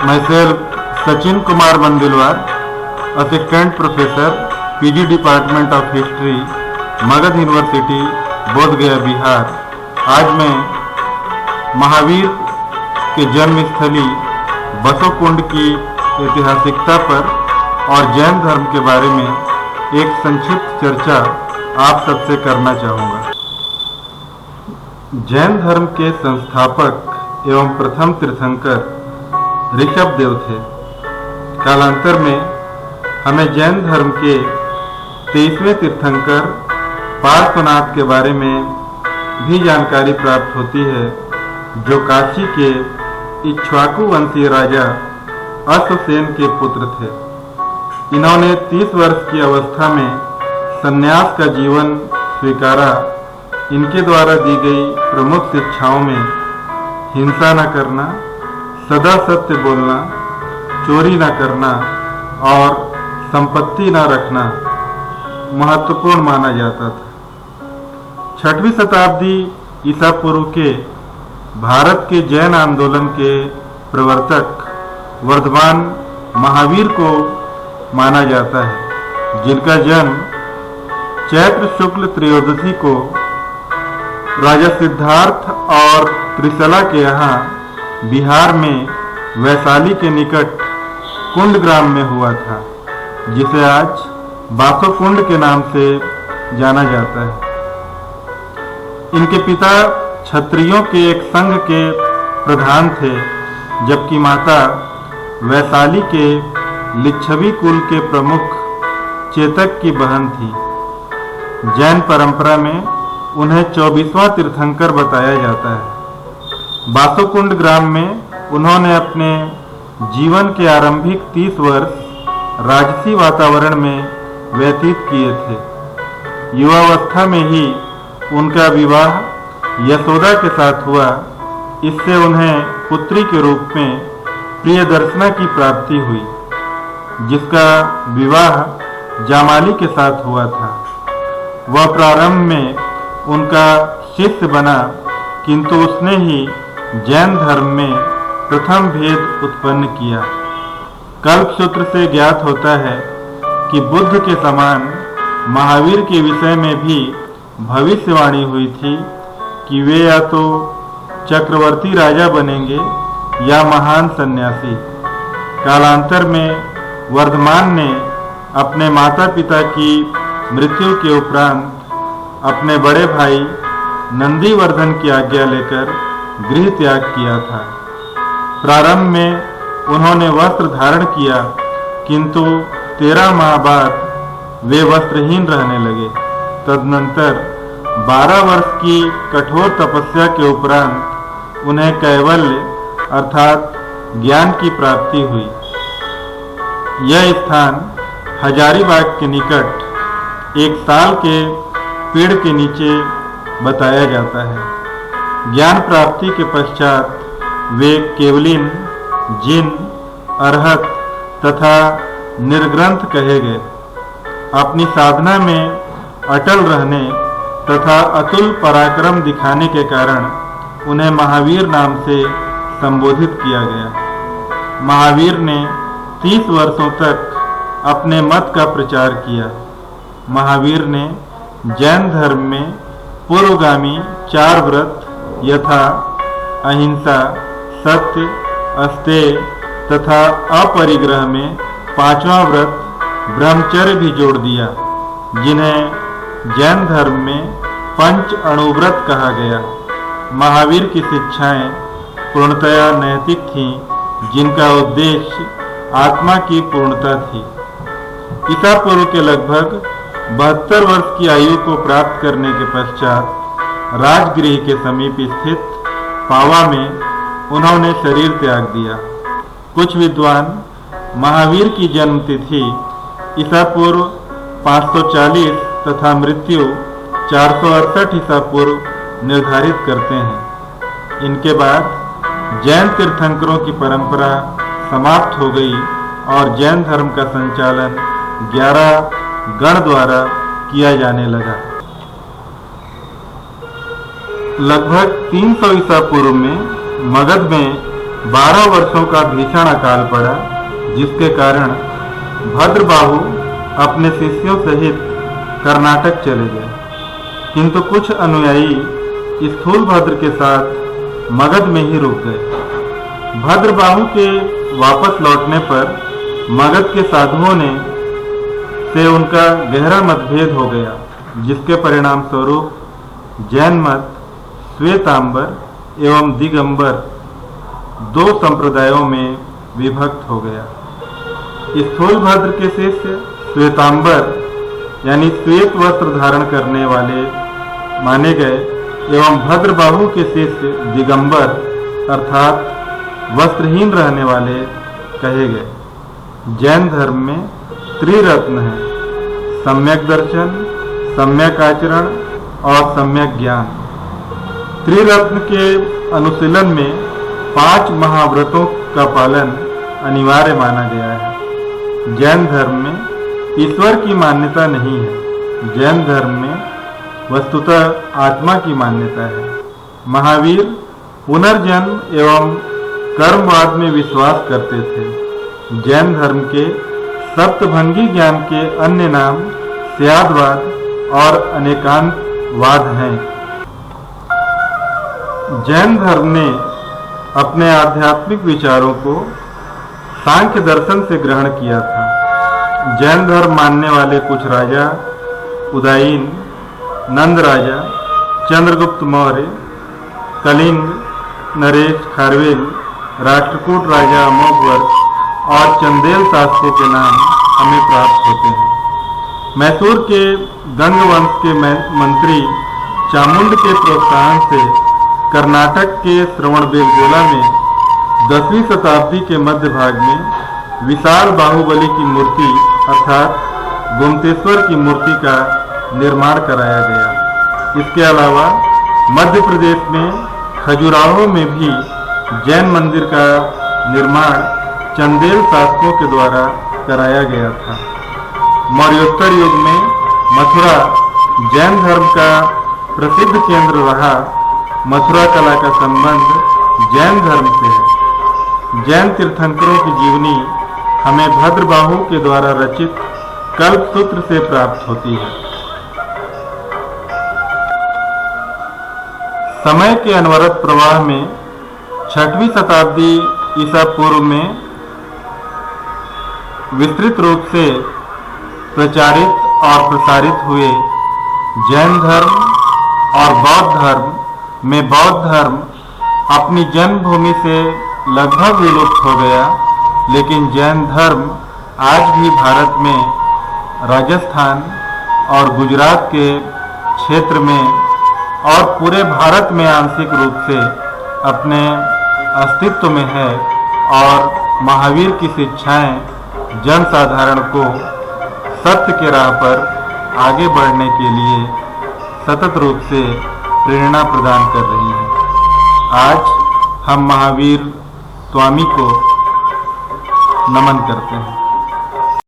myself Sachin Kumar Mandilwar, Assistant Professor, PG Department of History, Magadh university, Bodhgaya, Bihar. आज मैं महावीर के जन्मस्थली बसोकुंड की ऐतिहासिकता पर और जैन धर्म के बारे में एक संक्षिप्त चर्चा आप सबसे करना चाहूँगा। जैन धर्म के संस्थापक एवं प्रथम तीर्थंकर ऋषभदेव थे। कालांतर में हमें जैन धर्म के 23वें तीर्थंकर पार्श्वनाथ के बारे में भी जानकारी प्राप्त होती है, जो काशी के इक्ष्वाकु वंशीय राजा अश्वसेन के पुत्र थे। इन्होंने 30 वर्ष की अवस्था में संन्यास का जीवन स्वीकारा। इनके द्वारा दी गई प्रमुख शिक्षाओं में हिंसा न करना, सदा सत्य बोलना, चोरी न करना और संपत्ति न रखना महत्वपूर्ण माना जाता था। 6वीं शताब्दी ईसा पूर्व के भारत के जैन आंदोलन के प्रवर्तक वर्धमान महावीर को माना जाता है, जिनका जन्म चैत्र शुक्ल त्रयोदशी को राजा सिद्धार्थ और त्रिशला के यहाँ बिहार में वैशाली के निकट कुंड ग्राम में हुआ था, जिसे आज बासोकुंड के नाम से जाना जाता है। इनके पिता क्षत्रियों के एक संघ के प्रधान थे, जबकि माता वैशाली के लिच्छवी कुल के प्रमुख चेतक की बहन थी। जैन परंपरा में उन्हें 24वां तीर्थंकर बताया जाता है। बासोकुंड ग्राम में उन्होंने अपने जीवन के आरंभिक 30 वर्ष राजसी वातावरण में व्यतीत किए थे। युवावस्था में ही उनका विवाह यशोदा के साथ हुआ। इससे उन्हें पुत्री के रूप में प्रियदर्शना की प्राप्ति हुई, जिसका विवाह जामाली के साथ हुआ था। वह प्रारंभ में उनका शिष्य बना, किंतु उसने ही जैन धर्म में प्रथम भेद उत्पन्न किया। कल्पसूत्र से ज्ञात होता है कि बुद्ध के समान महावीर के विषय में भी भविष्यवाणी हुई थी कि वे या तो चक्रवर्ती राजा बनेंगे या महान सन्यासी। कालांतर में वर्धमान ने अपने माता पिता की मृत्यु के उपरांत अपने बड़े भाई नंदीवर्धन की आज्ञा लेकर गृह त्याग किया था। प्रारंभ में उन्होंने वस्त्र धारण किया, किंतु 13 माह बाद वे वस्त्रहीन रहने लगे। तदनंतर 12 वर्ष की कठोर तपस्या के उपरांत उन्हें कैवल्य अर्थात ज्ञान की प्राप्ति हुई। यह स्थान हजारीबाग के निकट एक साल के पेड़ के नीचे बताया जाता है। ज्ञान प्राप्ति के पश्चात वे केवलिन, जिन, अरहत तथा निर्ग्रंथ कहे गए। अपनी साधना में अटल रहने तथा अतुल पराक्रम दिखाने के कारण उन्हें महावीर नाम से संबोधित किया गया। महावीर ने 30 वर्षों तक अपने मत का प्रचार किया। महावीर ने जैन धर्म में पूर्वगामी 4 व्रत यथा अहिंसा, सत्य, अस्तेय तथा अपरिग्रह में 5वां व्रत ब्रह्मचर्य भी जोड़ दिया, जिन्हें जैन धर्म में पंच अणुव्रत कहा गया। महावीर की शिक्षाएं पूर्णतया नैतिक थीं, जिनका उद्देश्य आत्मा की पूर्णता थी। ईसा पूर्व के लगभग 72 वर्ष की आयु को प्राप्त करने के पश्चात राजगृह के समीप स्थित पावा में उन्होंने शरीर त्याग दिया। कुछ विद्वान महावीर की जन्म तिथि ईसा पूर्व 540 तथा मृत्यु 468 ईसा पूर्व निर्धारित करते हैं। इनके बाद जैन तीर्थंकरों की परंपरा समाप्त हो गई और जैन धर्म का संचालन 11 गण द्वारा किया जाने लगा। लगभग 300 ईसा पूर्व में मगध में 12 वर्षों का भीषण अकाल पड़ा, जिसके कारण भद्रबाहु अपने शिष्यों सहित कर्नाटक चले गए। किंतु कुछ अनुयायी स्थूलभद्र के साथ मगध में ही रुक गए। भद्रबाहु के वापस लौटने पर मगध के साधुओं से उनका गहरा मतभेद हो गया, जिसके परिणाम स्वरूप जैन मत श्वेतांबर एवं दिगंबर 2 संप्रदायों में विभक्त हो गया। स्थूलभद्र के शिष्य श्वेतांबर यानी श्वेत वस्त्र धारण करने वाले माने गए एवं भद्रबाहु के शिष्य दिगंबर अर्थात वस्त्रहीन रहने वाले कहे गए। जैन धर्म में त्रिरत्न है: सम्यक दर्शन, सम्यक आचरण और सम्यक ज्ञान। त्रिरत्न के अनुशीलन में 5 महाव्रतों का पालन अनिवार्य माना गया है। जैन धर्म में ईश्वर की मान्यता नहीं है। जैन धर्म में वस्तुतः आत्मा की मान्यता है। महावीर पुनर्जन्म एवं कर्मवाद में विश्वास करते थे। जैन धर्म के सप्तभंगी ज्ञान के अन्य नाम स्यादवाद और अनेकांतवाद हैं। जैन धर्म ने अपने आध्यात्मिक विचारों को सांख्य दर्शन से ग्रहण किया था। जैन धर्म मानने वाले कुछ राजा उदयीन, नंद राजा, चंद्रगुप्त मौर्य, कलिंग, नरेश खारवेल, राष्ट्रकूट राजा अमोघवर्ष और चंदेल शासकों के नाम हमें प्राप्त होते हैं। मैसूर के गंग वंश के मंत्री चामुंड के प्रोत्साहन से कर्नाटक के श्रवणबेलगोला में 10वीं शताब्दी के मध्य भाग में विशाल बाहुबली की मूर्ति अर्थात गोमतेश्वर की मूर्ति का निर्माण कराया गया। इसके अलावा मध्य प्रदेश में खजुराहो में भी जैन मंदिर का निर्माण चंदेल शासकों के द्वारा कराया गया था। मौर्योत्तर युग में मथुरा जैन धर्म का प्रसिद्ध केंद्र रहा। मथुरा कला का संबंध जैन धर्म से है। जैन तीर्थंकरों की जीवनी हमें भद्रबाहु के द्वारा रचित कल्पसूत्र से प्राप्त होती है। समय के अनवरत प्रवाह में 6वीं शताब्दी ईसा पूर्व में विस्तृत रूप से प्रचारित और प्रसारित हुए जैन धर्म और बौद्ध धर्म में बौद्ध धर्म अपनी जन्मभूमि से लगभग विलुप्त हो गया, लेकिन जैन धर्म आज भी भारत में राजस्थान और गुजरात के क्षेत्र में और पूरे भारत में आंशिक रूप से अपने अस्तित्व में है और महावीर की शिक्षाएं जन साधारण को सत्य के राह पर आगे बढ़ने के लिए सतत रूप से प्रेरणा प्रदान कर रही है। आज हम महावीर स्वामी को नमन करते हैं।